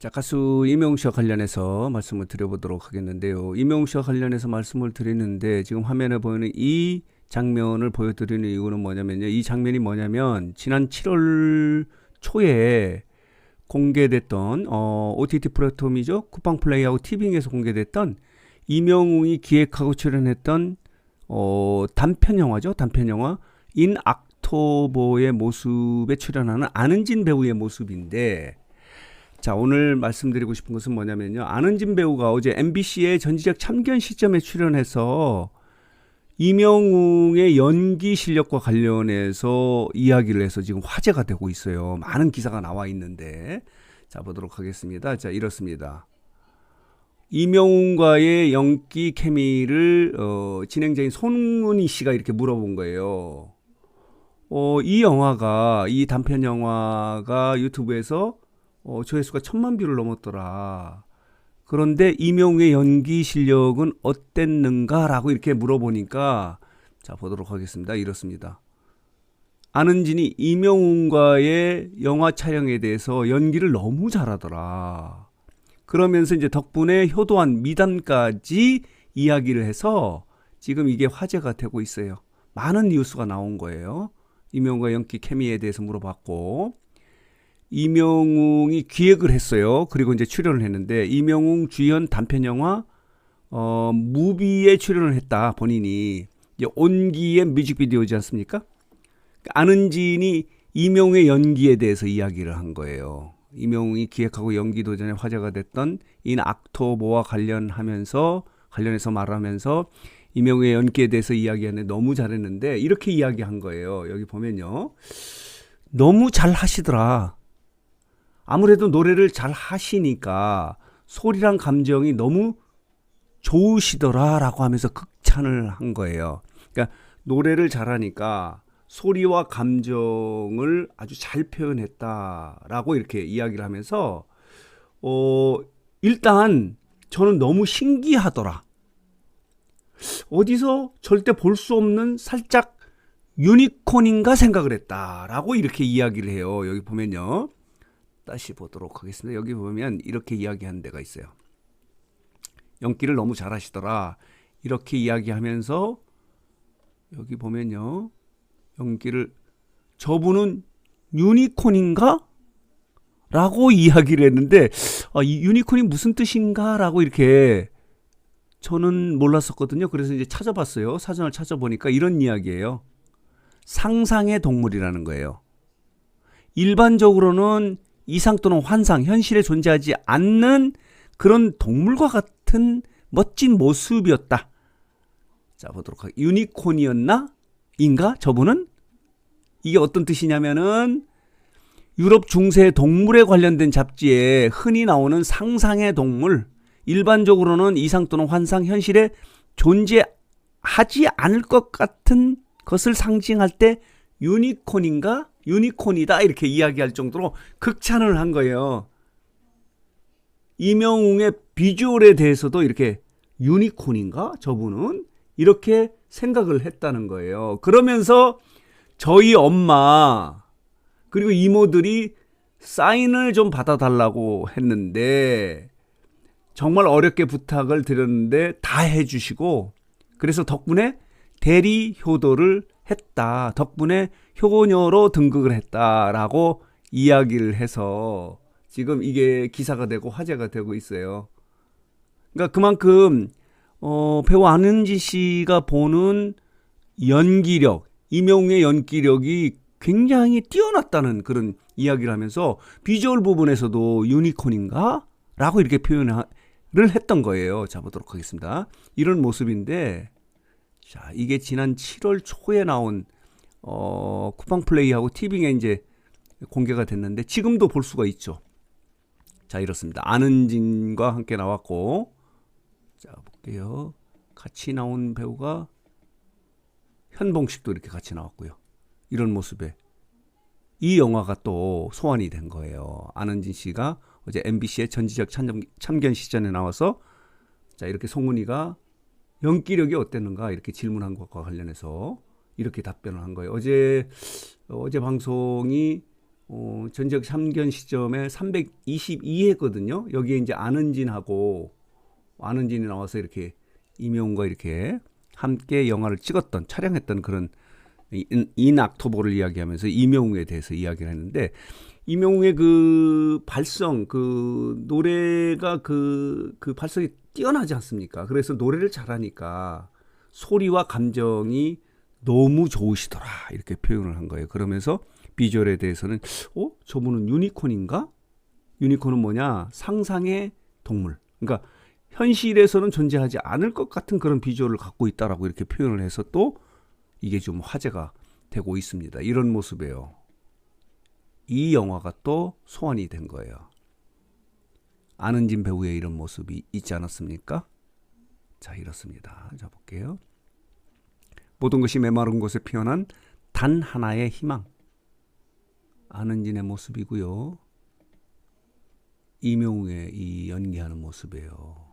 자, 가수 이명웅 씨와 관련해서 말씀을 드려보도록 하겠는데요. 이명웅 씨와 관련해서 말씀을 드리는데 지금 화면에 보이는 이 장면을 보여드리는 이유는 뭐냐면요. 이 장면이 뭐냐면 지난 7월 초에 공개됐던 OTT 플랫폼이죠. 쿠팡 플레이하고 티빙에서 공개됐던 이명웅이 기획하고 출연했던 단편 영화죠. 단편 영화 인 악토버의 모습에 출연하는 안은진 배우의 모습인데, 자, 오늘 말씀드리고 싶은 것은 뭐냐면요. 안은진 배우가 어제 MBC의 전지적 참견 시점에 출연해서 이명웅의 연기 실력과 관련해서 이야기를 해서 지금 화제가 되고 있어요. 많은 기사가 나와 있는데, 자, 보도록 하겠습니다. 자, 이렇습니다. 이명웅과의 연기 케미를 진행자인 손은희 씨가 이렇게 물어본 거예요. 이 단편 영화가 유튜브에서 조회수가 1000만 뷰를 넘었더라. 그런데 이명웅의 연기 실력은 어땠는가라고 이렇게 물어보니까, 자, 보도록 하겠습니다. 이렇습니다. 안은진이 이명웅과의 영화 촬영에 대해서 연기를 너무 잘하더라. 그러면서 이제 덕분에 효도한 미담까지 이야기를 해서 지금 이게 화제가 되고 있어요. 많은 뉴스가 나온 거예요. 이명웅과 연기 케미에 대해서 물어봤고, 이명웅이 기획을 했어요. 그리고 이제 출연을 했는데, 이명웅 주연 단편 영화 무비에 출연을 했다. 본인이 이제 온기의 뮤직비디오지 않습니까? 안은진이 이명웅의 연기에 대해서 이야기를 한 거예요. 이명웅이 기획하고 연기 도전에 화제가 됐던 인 악토버와 관련해서 말하면서 이명웅의 연기에 대해서 이야기하는데 너무 잘했는데, 이렇게 이야기한 거예요. 여기 보면요. 너무 잘 하시더라. 아무래도 노래를 잘 하시니까 소리랑 감정이 너무 좋으시더라 라고 하면서 극찬을 한 거예요. 그러니까 노래를 잘하니까 소리와 감정을 아주 잘 표현했다라고 이렇게 이야기를 하면서 일단 저는 너무 신기하더라. 어디서 절대 볼 수 없는 살짝 유니콘인가 생각을 했다라고 이렇게 이야기를 해요. 여기 보면요. 다시 보도록 하겠습니다. 여기 보면 이렇게 이야기하는 데가 있어요. 연기를 너무 잘하시더라. 이렇게 이야기하면서 여기 보면요. 연기를 저분은 유니콘인가? 라고 이야기를 했는데, 이 유니콘이 무슨 뜻인가? 라고 이렇게 저는 몰랐었거든요. 그래서 이제 찾아봤어요. 사전을 찾아보니까 이런 이야기예요. 상상의 동물이라는 거예요. 일반적으로는 이상 또는 환상, 현실에 존재하지 않는 그런 동물과 같은 멋진 모습이었다. 자, 보도록 하겠습니다. 유니콘이었나? 인가? 저분은? 이게 어떤 뜻이냐면은 유럽 중세 동물에 관련된 잡지에 흔히 나오는 상상의 동물, 일반적으로는 이상 또는 환상, 현실에 존재하지 않을 것 같은 것을 상징할 때 유니콘인가? 유니콘이다 이렇게 이야기할 정도로 극찬을 한 거예요. 이명웅의 비주얼에 대해서도 이렇게 유니콘인가? 저분은? 이렇게 생각을 했다는 거예요. 그러면서 저희 엄마 그리고 이모들이 사인을 좀 받아달라고 했는데 정말 어렵게 부탁을 드렸는데 다 해주시고, 그래서 덕분에 대리 효도를 했다. 덕분에 효녀로 등극을 했다라고 이야기를 해서 지금 이게 기사가 되고 화제가 되고 있어요. 그러니까 그만큼 배우 안은지 씨가 보는 연기력, 이명웅의 연기력이 굉장히 뛰어났다는 그런 이야기를 하면서 비주얼 부분에서도 유니콘인가? 라고 이렇게 표현을 했던 거예요. 자, 보도록 하겠습니다. 이런 모습인데, 자, 이게 지난 7월 초에 나온 쿠팡 플레이하고 티빙에 이제 공개가 됐는데 지금도 볼 수가 있죠. 자, 이렇습니다. 안은진과 함께 나왔고, 자, 볼게요. 같이 나온 배우가 현봉식도 이렇게 같이 나왔고요. 이런 모습에 이 영화가 또 소환이 된 거예요. 안은진 씨가 어제 MBC의 전지적 참견 시전에 나와서, 자, 이렇게 송은이가 연기력이 어땠는가 이렇게 질문한 것과 관련해서 이렇게 답변을 한 거예요. 어제 방송이 전적 3견 시점에 322회거든요. 여기에 이제 안은진이 나와서 이렇게 임영웅과 이렇게 함께 영화를 찍었던, 촬영했던 그런 인 악토버를 이야기하면서 임영웅에 대해서 이야기를 했는데, 임영웅의 그 발성, 그 노래가 그 발성이 뛰어나지 않습니까? 그래서 노래를 잘하니까 소리와 감정이 너무 좋으시더라, 이렇게 표현을 한 거예요. 그러면서 비주얼에 대해서는 저분은 유니콘인가? 유니콘은 뭐냐? 상상의 동물. 그러니까 현실에서는 존재하지 않을 것 같은 그런 비주얼을 갖고 있다라고 이렇게 표현을 해서 또 이게 좀 화제가 되고 있습니다. 이런 모습이에요. 이 영화가 또 소환이 된 거예요. 안은진 배우의 이런 모습이 있지 않았습니까? 자, 이렇습니다. 자, 볼게요. 모든 것이 메마른 곳에 피어난 단 하나의 희망. 안은진의 모습이고요. 임영웅의 이 연기하는 모습이에요.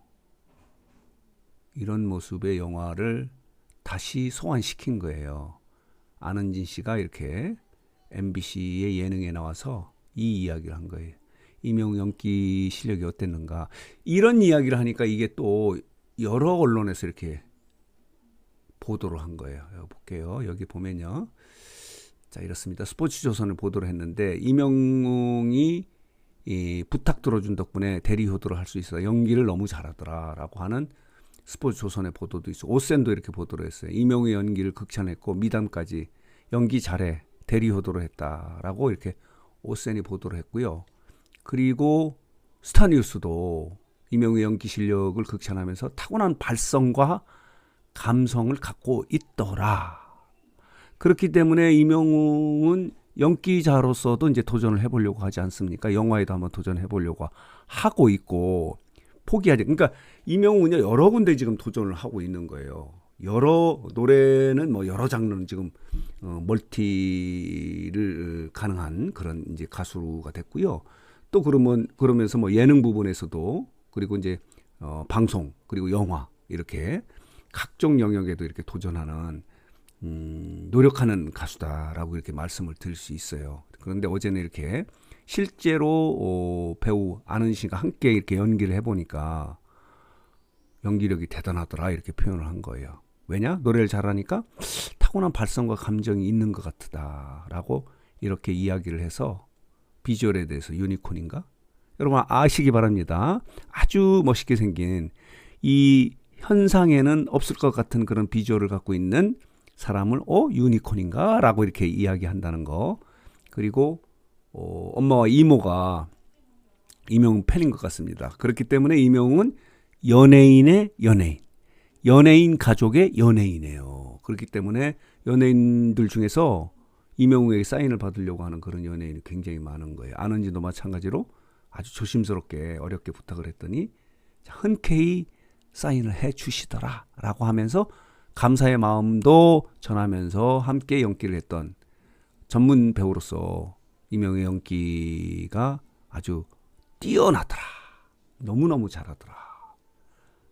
이런 모습의 영화를 다시 소환시킨 거예요. 안은진 씨가 이렇게 MBC의 예능에 나와서 이 이야기를 한 거예요. 임영웅 연기 실력이 어땠는가. 이런 이야기를 하니까 이게 또 여러 언론에서 이렇게 보도를 한 거예요. 여기 볼게요. 여기 보면요. 자, 이렇습니다. 스포츠조선을 보도를 했는데, 임영웅이 부탁 들어준 덕분에 대리 효도를 할 수 있어. 연기를 너무 잘하더라라고 하는 스포츠조선의 보도도 있어. 오센도 이렇게 보도를 했어요. 임영웅의 연기를 극찬했고 미담까지 연기 잘해, 대리 효도를 했다라고 이렇게 오센이 보도를 했고요. 그리고 스타뉴스도 임영웅의 연기 실력을 극찬하면서 타고난 발성과 감성을 갖고 있더라. 그렇기 때문에 임영웅은 연기자로서도 이제 도전을 해보려고 하지 않습니까? 영화에도 한번 도전해보려고 하고 있고, 포기하지. 그러니까 임영웅은 여러 군데 지금 도전을 하고 있는 거예요. 여러 노래는 뭐 여러 장르는 지금 멀티를 가능한 그런 이제 가수가 됐고요. 또 그러면서 뭐 예능 부분에서도, 그리고 이제 방송, 그리고 영화, 이렇게 각종 영역에도 이렇게 도전하는 노력하는 가수다라고 이렇게 말씀을 드릴 수 있어요. 그런데 어제는 이렇게 실제로 배우 안은진과 함께 이렇게 연기를 해보니까 연기력이 대단하더라, 이렇게 표현을 한 거예요. 왜냐? 노래를 잘하니까 타고난 발성과 감정이 있는 것 같다라고 이렇게 이야기를 해서 비주얼에 대해서 유니콘인가? 여러분 아시기 바랍니다. 아주 멋있게 생긴, 이 현상에는 없을 것 같은 그런 비주얼을 갖고 있는 사람을 유니콘인가? 라고 이렇게 이야기한다는 거. 그리고 엄마와 이모가 임영웅 팬인 것 같습니다. 그렇기 때문에 임영웅은 연예인의 연예인 가족의 연예인이에요. 그렇기 때문에 연예인들 중에서 임영웅에게 사인을 받으려고 하는 그런 연예인이 굉장히 많은 거예요. 안은진도 마찬가지로 아주 조심스럽게 어렵게 부탁을 했더니 흔쾌히 사인을 해 주시더라 라고 하면서 감사의 마음도 전하면서 함께 연기를 했던 전문 배우로서 임영웅의 연기가 아주 뛰어나더라, 너무너무 잘하더라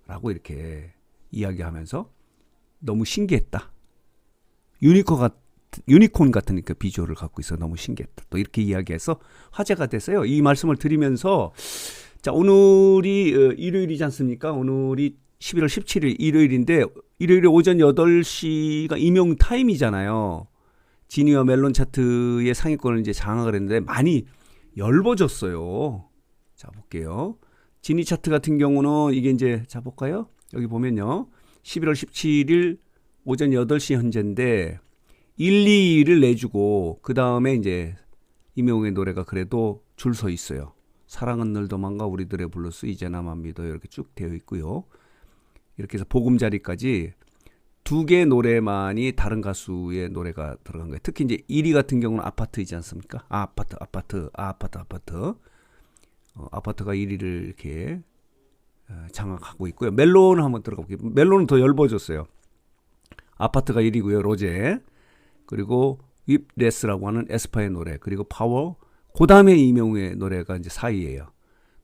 라고 이렇게 이야기하면서 너무 신기했다, 유니콘 같은 그 비주얼을 갖고 있어 너무 신기했다, 또 이렇게 이야기해서 화제가 됐어요. 이 말씀을 드리면서, 자, 오늘이 일요일이지 않습니까? 오늘이 11월 17일 일요일인데, 일요일에 오전 8시가 임영웅 타임이잖아요. 지니어 멜론 차트의 상위권을 이제 장악을 했는데 많이 열버졌어요. 자, 볼게요. 지니 차트 같은 경우는 이게 이제, 자, 볼까요? 여기 보면요. 11월 17일 오전 8시 현재인데 1, 2위를 내주고 그 다음에 이제 임영웅의 노래가 그래도 줄 서 있어요. 사랑은 늘 도망가, 우리들의 블루스, 이제 나만 믿어, 이렇게 쭉 되어 있고요. 이렇게 해서 보금자리까지 2개 노래만이 다른 가수의 노래가 들어간 거예요. 특히 이제 1위 같은 경우는 아파트이지 않습니까? 아파트가 1위를 이렇게 장악하고 있고요. 멜론을 한번 들어가 볼게요. 멜론은 더 얇아졌어요. 아파트가 1위고요. 로제. 그리고 윕레스라고 하는 에스파의 노래. 그리고 파워. 그 다음에 임영웅의 노래가 이제 4위예요.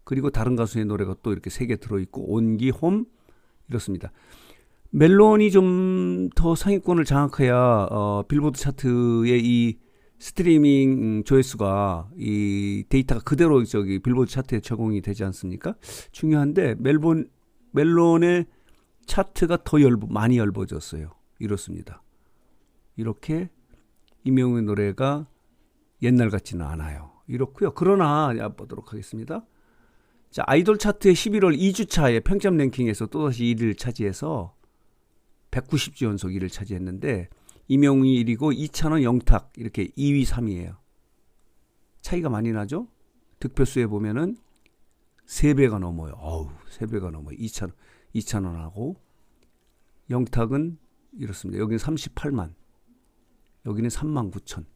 그리고 다른 가수의 노래가 또 이렇게 3개 들어있고, 온기, 홈, 이렇습니다. 멜론이 좀 더 상위권을 장악해야 빌보드 차트의 이 스트리밍 조회수가 이 데이터가 그대로 저기 빌보드 차트에 적용이 되지 않습니까? 중요한데 멜론의 차트가 더 많이 엷어졌어요. 이렇습니다. 이렇게 임영웅의 노래가 옛날 같지는 않아요. 이렇고요. 그러나 보도록 하겠습니다. 자, 아이돌 차트의 11월 2주차에 평점 랭킹에서 또다시 1위를 차지해서 190주 연속 1위를 차지했는데 임영웅이 1위고 이찬원, 영탁 이렇게 2위, 3위예요. 차이가 많이 나죠? 득표수에 보면은 3배가 넘어요. 3배가 넘어요. 이찬원하고 영탁은 이렇습니다. 여기는 38만, 여기는 3만 9천.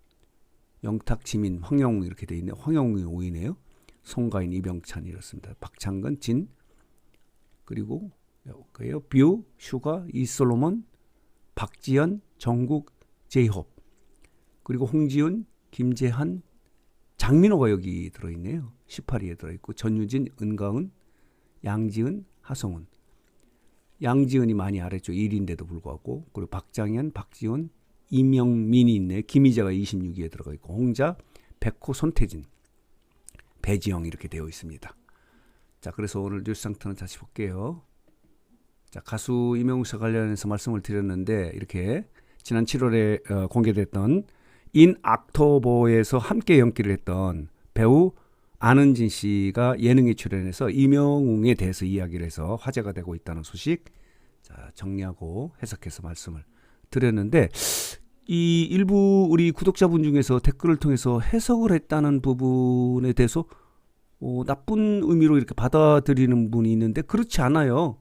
영탁, 지민, 황영웅 이렇게 돼 있네요. 황영웅이 5위네요. 송가인, 이병찬 이렇습니다. 박창근, 진, 그리고 뷰, 슈가, 이솔로몬, 박지연, 정국, 제이홉, 그리고 홍지훈, 김재한, 장민호가 여기 들어있네요. 18위에 들어있고 전유진, 은가은, 양지은, 하성운. 양지은이 많이 아래쪽 1위인데도 불구하고, 그리고 박장현, 박지훈, 이명민이 있네. 김희재가 26위에 들어가 있고, 홍자, 백호, 손태진, 배지영 이렇게 되어 있습니다. 자, 그래서 오늘 뉴스 상태는 다시 볼게요. 자, 가수 임영웅 씨 관련해서 말씀을 드렸는데 이렇게 지난 7월에 공개됐던 인 악토버에서 함께 연기를 했던 배우 안은진 씨가 예능에 출연해서 임영웅에 대해서 이야기를 해서 화제가 되고 있다는 소식, 자, 정리하고 해석해서 말씀을 드렸는데, 이 일부 우리 구독자분 중에서 댓글을 통해서 해석을 했다는 부분에 대해서 나쁜 의미로 이렇게 받아들이는 분이 있는데 그렇지 않아요.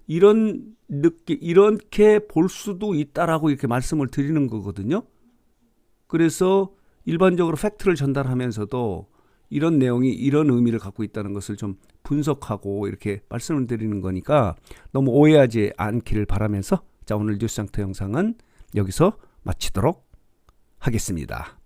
이렇게 볼 수도 있다라고 이렇게 말씀을 드리는 거거든요. 그래서 일반적으로 팩트를 전달하면서도 이런 내용이 이런 의미를 갖고 있다는 것을 좀 분석하고 이렇게 말씀을 드리는 거니까 너무 오해하지 않기를 바라면서, 자, 오늘 뉴스상터 영상은 여기서 마치도록 하겠습니다.